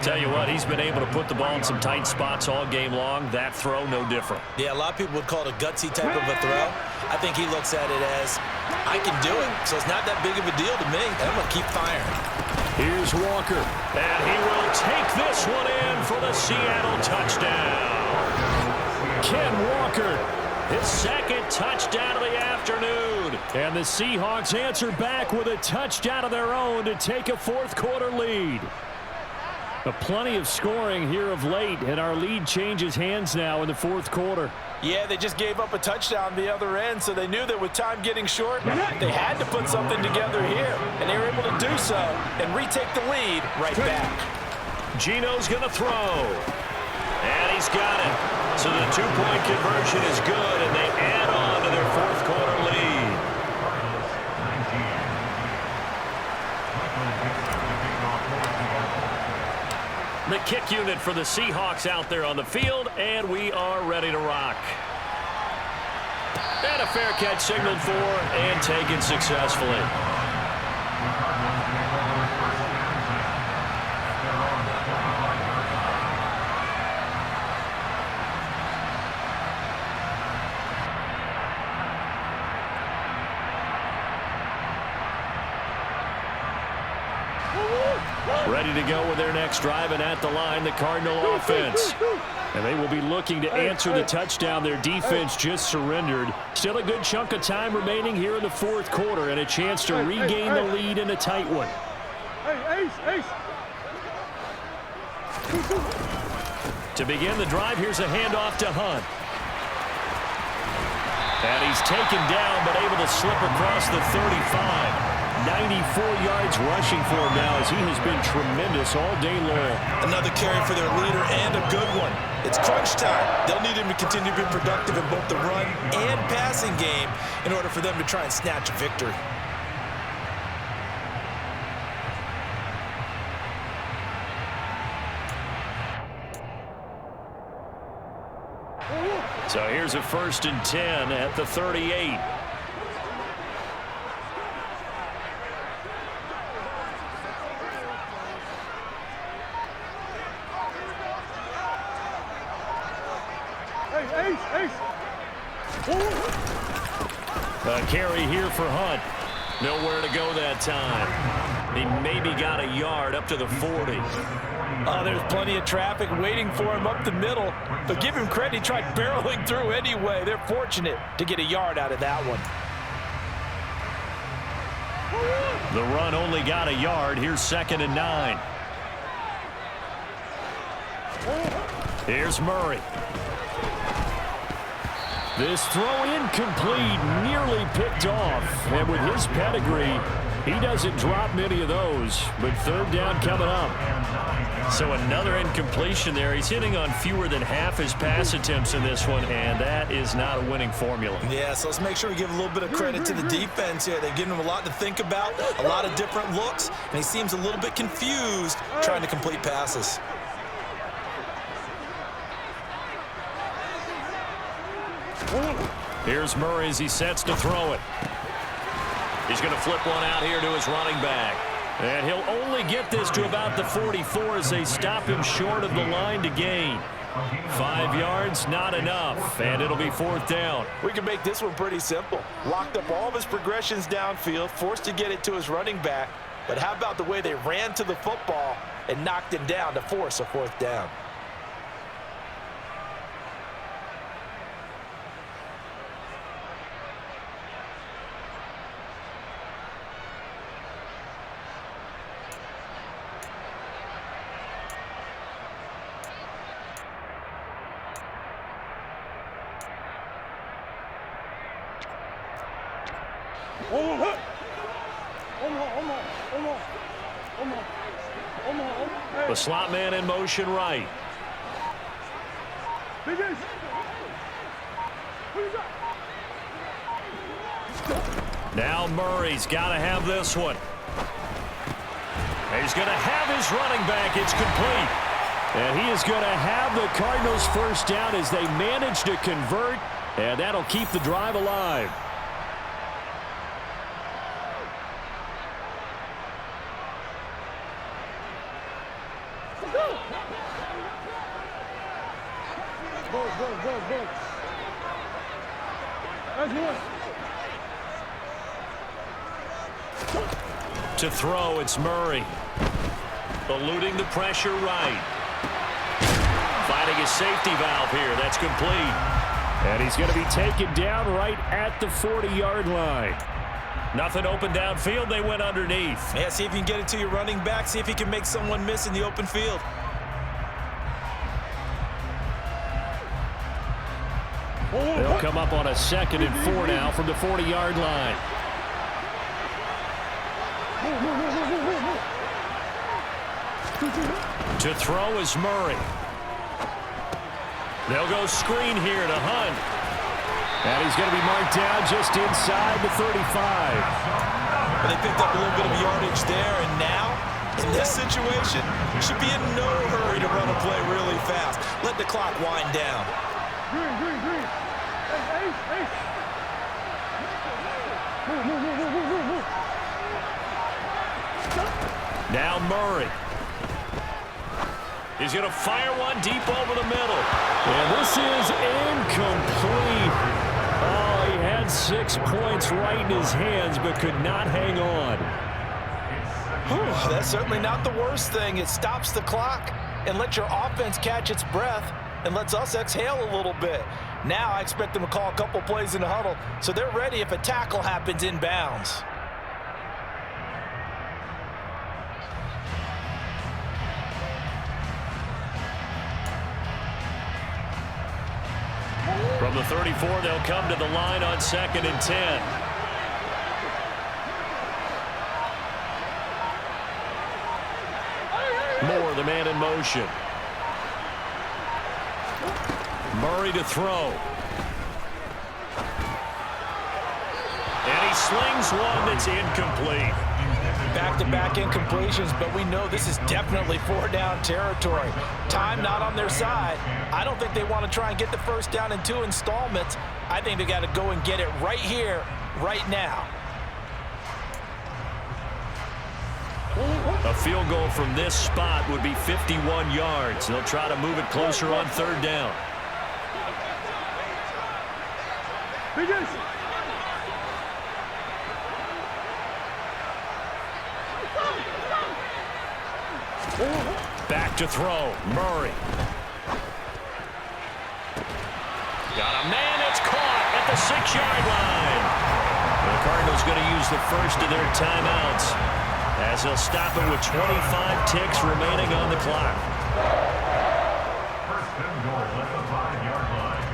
Tell you what, he's been able to put the ball in some tight spots all game long. That throw, no different. Yeah, a lot of people would call it a gutsy type of a throw. I think he looks at it as, I can do it, so it's not that big of a deal to me. I'm going to keep firing. Here's Walker. And he will take this one in for the Seattle touchdown. Ken Walker. His 2nd touchdown of the afternoon. And the Seahawks answer back with a touchdown of their own to take a 4th quarter lead. Plenty of scoring here of late, and our lead changes hands now in the 4th quarter. Yeah, they just gave up a touchdown the other end, so they knew that with time getting short, they had to put something together here, and they were able to do so and retake the lead right back. Gino's going to throw. And he's got it. So the 2-point conversion is good, and they add on to their 4th quarter lead. The kick unit for the Seahawks out there on the field, and we are ready to rock. And a fair catch signaled for and taken successfully. Ready to go with their next drive, and at the line, the Cardinal offense. And they will be looking to answer the touchdown their defense just surrendered. Still a good chunk of time remaining here in the 4th quarter, and a chance to regain the lead in a tight one. To begin the drive, here's a handoff to Hunt. And he's taken down, but able to slip across the 35. 94 yards rushing for him now, as he has been tremendous all day long. Another carry for their leader, and a good one. It's crunch time. They'll need him to continue to be productive in both the run and passing game in order for them to try and snatch a victory. So here's a 1st and 10 at the 38. A carry here for Hunt. Nowhere to go that time. He maybe got a yard up to the 40. Oh, there's plenty of traffic waiting for him up the middle. But give him credit, he tried barreling through anyway. They're fortunate to get a yard out of that one. The run only got a yard. Here's 2nd and 9. Here's Murray. This throw incomplete, nearly picked off. And with his pedigree, he doesn't drop many of those. But 3rd down coming up. So another incompletion there. He's hitting on fewer than half his pass attempts in this one, and that is not a winning formula. Yeah, so let's make sure we give a little bit of credit to the defense here. They've given him a lot to think about, a lot of different looks, and he seems a little bit confused trying to complete passes. Here's Murray as he sets to throw it. He's going to flip one out here to his running back. And he'll only get this to about the 44 as they stop him short of the line to gain. 5 yards, not enough, and it'll be 4th down. We can make this one pretty simple. Locked up all of his progressions downfield, forced to get it to his running back. But how about the way they ran to the football and knocked him down to force a 4th down? The slot man in motion right. Now Murray's got to have this one. He's going to have his running back. It's complete. And he is going to have the Cardinals first down as they manage to convert. And that'll keep the drive alive. To throw, it's Murray. Eluding the pressure right. Finding his safety valve here. That's complete. And he's going to be taken down right at the 40-yard line. Nothing open downfield. They went underneath. Yeah, see if you can get it to your running back. See if you can make someone miss in the open field. They'll come up on a 2nd and 4 now from the 40-yard line. To throw is Murray. They'll go screen here to Hunt. And he's going to be marked down just inside the 35. Well, they picked up a little bit of yardage there, and now, in this situation, should be in no hurry to run a play really fast. Let the clock wind down. Green. Hey. Now Murray. He's going to fire one deep over the middle. And this is incomplete. Oh, he had 6 points right in his hands, but could not hang on. Whew, that's certainly not the worst thing. It stops the clock and lets your offense catch its breath and lets us exhale a little bit. Now I expect them to call a couple plays in the huddle, so they're ready if a tackle happens inbounds. From the 34, they'll come to the line on 2nd and 10. Moore, the man in motion. Murray to throw. And he slings one that's incomplete. Back-to-back incompletions, but we know this is definitely 4-down territory. Time not on their side. I don't think they want to try and get the first down in 2 installments. I think they got to go and get it right here, right now. A field goal from this spot would be 51 yards. They'll try to move it closer on 3rd down. Back to throw. Murray. Got a man. It's caught at the 6-yard line. The Cardinals going to use the first of their timeouts as they'll stop it with 25 ticks remaining on the clock. First and goal at the 5-yard line.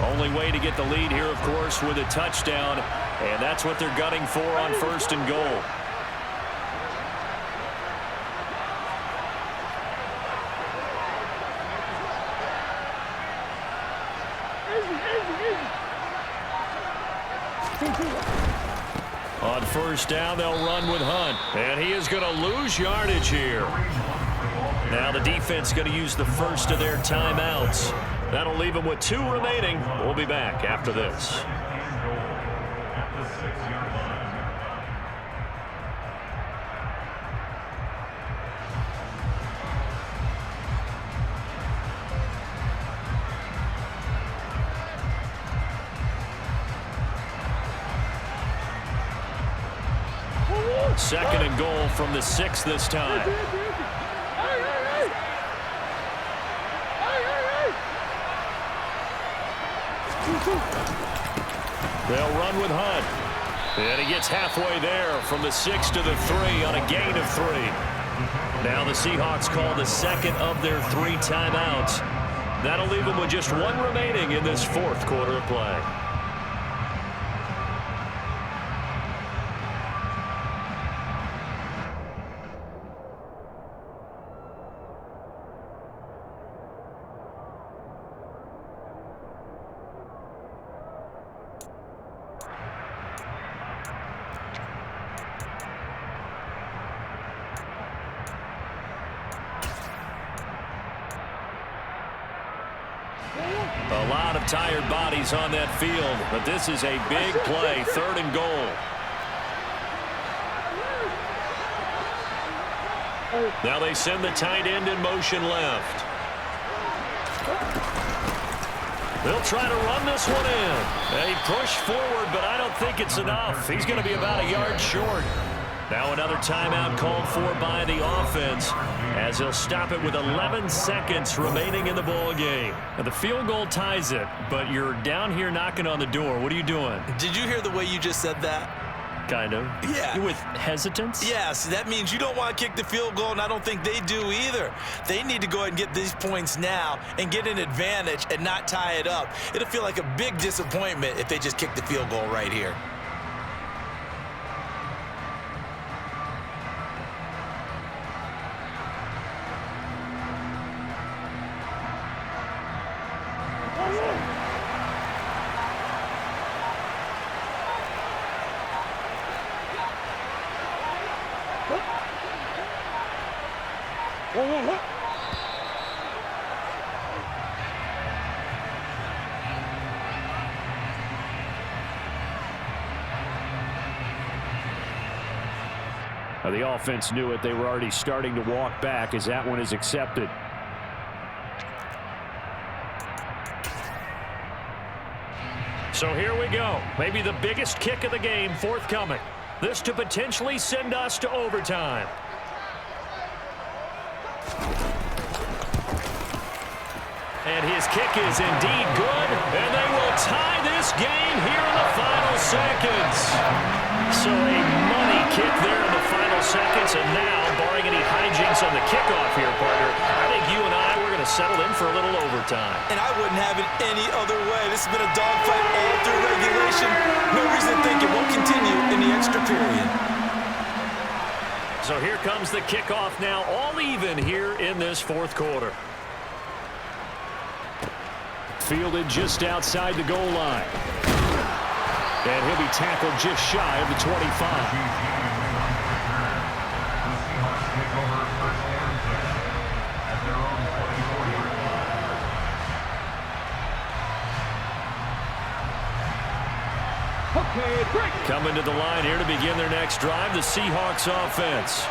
Only way to get the lead here, of course, with a touchdown, and that's what they're gunning for on 1st and goal. On 1st down, they'll run with Hunt, and he is going to lose yardage here. Now the defense going to use the first of their timeouts. That'll leave them with 2 remaining. We'll be back after this. At the 6-yard line. Second and goal from the 6 this time. They'll run with Hunt. And he gets halfway there from the 6 to the 3 on a gain of 3. Now the Seahawks call the second of their 3 timeouts. That'll leave them with just 1 remaining in this 4th quarter of play. A lot of tired bodies on that field, but this is a big play, 3rd and goal. Now they send the tight end in motion left. They'll try to run this one in. They push forward, but I don't think it's enough. He's going to be about a yard short. Now another timeout called for by the offense as he'll stop it with 11 seconds remaining in the ball game. Now the field goal ties it, but you're down here knocking on the door. What are you doing? Did you hear the way you just said that? Kind of. Yeah. With hesitance? Yes, that means you don't want to kick the field goal, and I don't think they do either. They need to go ahead and get these points now and get an advantage and not tie it up. It'll feel like a big disappointment if they just kick the field goal right here. Now the offense knew it. They were already starting to walk back as that one is accepted. So here we go. Maybe the biggest kick of the game forthcoming. This to potentially send us to overtime. And his kick is indeed good, and they will tie this game here in the final seconds. So a money kick there in the final seconds, and now, barring any hijinks on the kickoff here, partner, I think you and I, we're going to settle in for a little overtime. And I wouldn't have it any other way. This has been a dogfight all through regulation. No reason to think it won't continue in the extra period. So here comes the kickoff now, all even here in this 4th quarter. Fielded just outside the goal line. And he'll be tackled just shy of the 25. Coming to the line here to begin their next drive, the Seahawks offense.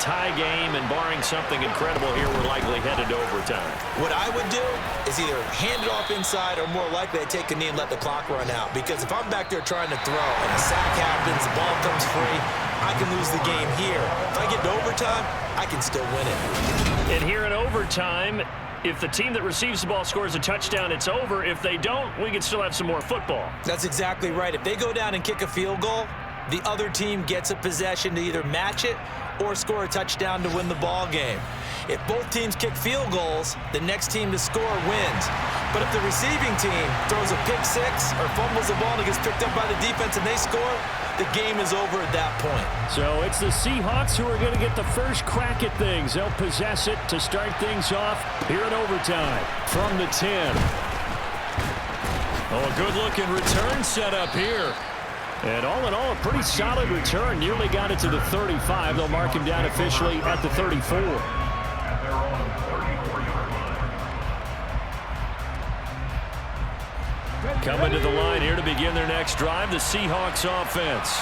Tie game, and barring something incredible here, we're likely headed to overtime. What I would do is either hand it off inside or more likely I take a knee and let the clock run out. Because if I'm back there trying to throw and a sack happens, the ball comes free, I can lose the game here. If I get to overtime, I can still win it. And here in overtime, if the team that receives the ball scores a touchdown, it's over. If they don't, we can still have some more football. That's exactly right. If they go down and kick a field goal, the other team gets a possession to either match it or score a touchdown to win the ball game. If both teams kick field goals, the next team to score wins. But if the receiving team throws a pick six or fumbles the ball and it gets picked up by the defense and they score, the game is over at that point. So it's the Seahawks who are going to get the first crack at things. They'll possess it to start things off here in overtime from the 10. Oh, a good-looking return set up here. And all in all, a pretty solid return. Nearly got it to the 35. They'll mark him down officially at the 34. Coming to the line here to begin their next drive, the Seahawks offense.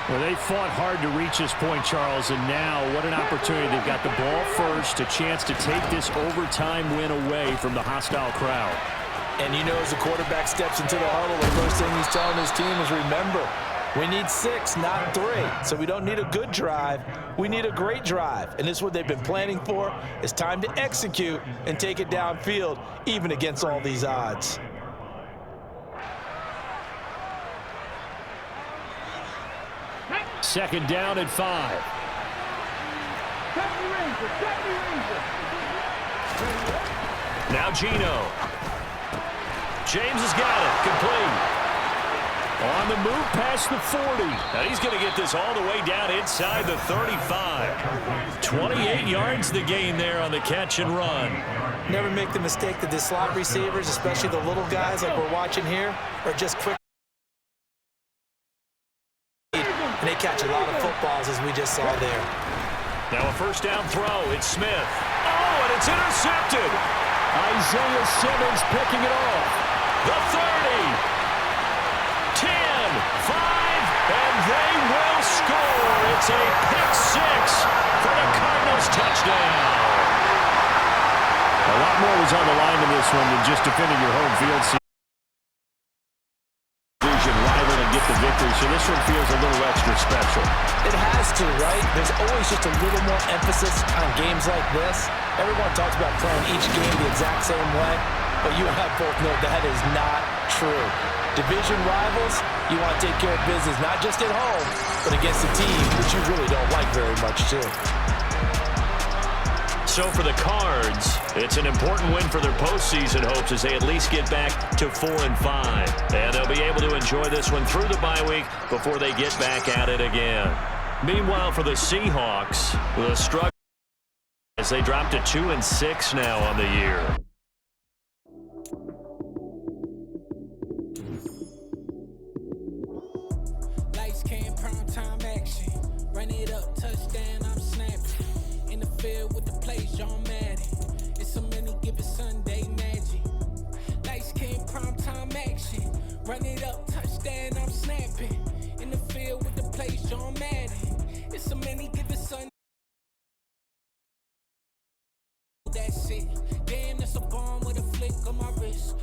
Well, they fought hard to reach this point, Charles, and now what an opportunity. They've got the ball first, a chance to take this overtime win away from the hostile crowd. And you know, as the quarterback steps into the huddle, the first thing he's telling his team is, remember, we need 6, not 3. So we don't need a good drive. We need a great drive. And this is what they've been planning for. It's time to execute and take it downfield, even against all these odds. Second down and 5. Now Geno. James has got it. Complete. On the move past the 40. And he's going to get this all the way down inside the 35. 28 yards the gain there on the catch and run. Never make the mistake that the slot receivers, especially the little guys like we're watching here, are just quick. And they catch a lot of footballs, as we just saw there. Now a first down throw. It's Smith. Oh, and it's intercepted. Isaiah Simmons picking it off. The 30. 10, 5, and they will score. It's a pick six for the Cardinals touchdown. A lot more was on the line in this one than just defending your home field division rival and get the victory, so this one feels a little extra special. It has to, right? There's always just a little more emphasis on games like this. Everyone talks about playing each game the exact same way, but you and I both know that is not true. Division rivals, you want to take care of business, not just at home, but against a team that you really don't like very much, too. So for the Cards, it's an important win for their postseason hopes as they at least get back to 4-5. And they'll be able to enjoy this one through the bye week before they get back at it again. Meanwhile, for the Seahawks, the struggle as they drop to 2-6 now on the year. Lights came, prime time action. Run it up, touchdown, I'm snapping. In the field with the plays, John Madden. It's a many given Sunday magic. Lights came, prime time action. Run it up, touchdown, I'm snapping. In the field with the plays, John Madden. It's a many given Sunday. That's it. Damn, that's a bomb with a flick on my wrist.